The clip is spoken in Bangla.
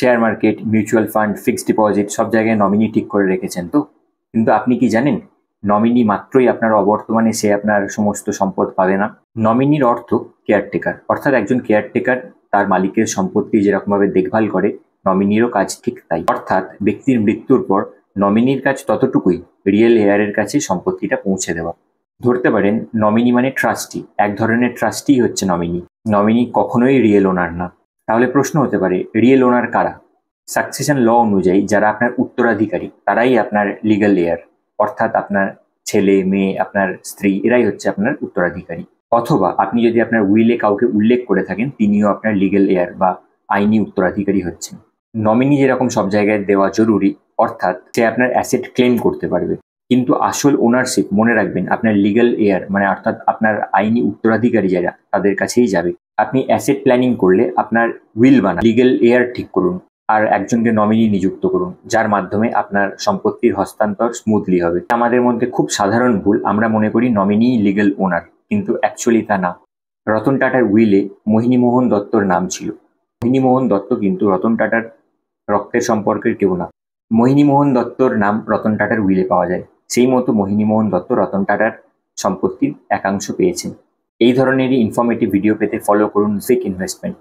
Share market, mutual fund, fixed deposit সব জায়গায় নমিনি ঠিক করে রেখেছেন তো। কিন্তু আপনি কি জানেন, নমিনি মাত্রই আপনার অবর্তমানে সে আপনার সমস্ত সম্পদ পাবে না। নমিনির অর্থ কেয়ারটেকার, অর্থাৎ একজন কেয়ারটেকার তার মালিকের সম্পত্তি যেরকমভাবে দেখভাল করে, নমিনিরও কাজ ঠিক তাই। অর্থাৎ ব্যক্তির মৃত্যুর পর নমিনির কাজ ততটুকুই, রিয়েল হেয়ারের কাছে সম্পত্তিটা পৌঁছে দেওয়া। ধরতে পারেন নমিনি মানে ট্রাস্টি, এক ধরনের ট্রাস্টি হচ্ছে নমিনি। নমিনি কখনোই রিয়েল ওনার না। তাহলে প্রশ্ন হতে পারে, রিয়েল ওনার কারা? সাকসেশন ল অনুযায়ী যারা আপনার উত্তরাধিকারী তারাই আপনার লিগ্যাল হেয়ার, অর্থাৎ আপনার ছেলে, মেয়ে, আপনার স্ত্রী, এরাই হচ্ছে আপনার উত্তরাধিকারী। অথবা আপনি যদি আপনার উইলে কাউকে উল্লেখ করে থাকেন, তিনিও আপনার লিগ্যাল হেয়ার বা আইনি উত্তরাধিকারী হচ্ছেন। নমিনি যেরকম সব জায়গায় দেওয়া জরুরি, অর্থাৎ সে আপনার অ্যাসেট ক্লেম করতে পারবে, কিন্তু আসল ওনারশিপ মনে রাখবেন আপনার লিগ্যাল হেয়ার মানে অর্থাৎ আপনার আইনি উত্তরাধিকারী যারা, তাদের কাছেই যাবে। আপনি অ্যাসেট প্ল্যানিং করলে আপনার উইল বানান, লিগ্যাল হেয়ার ঠিক করুন, আর একজনকে নমিনি নিযুক্ত করুন, যার মাধ্যমে আপনার সম্পত্তির হস্তান্তর স্মুথলি হবে। আমাদের মধ্যে খুব সাধারণ ভুল, আমরা মনে করি নমিনি লিগ্যাল ওনার, কিন্তু অ্যাকচুয়ালি তা না। রতন টাটার উইলে মোহিনী মোহন দত্তর নাম ছিল। মোহিনী মোহন দত্ত কিন্তু রতন টাটার রক্তের সম্পর্কের কেউ না। মোহিনী মোহন দত্তর নাম রতন টাটার উইলে পাওয়া যায়, সেই মতো মোহিনী মোহন দত্ত রতন টাটার সম্পত্তির একাংশ পেয়েছেন। এই ধরনেরই ইনফরমেটিভ ভিডিও পেতে ফলো করুন জিক ইনভেস্টমেন্ট।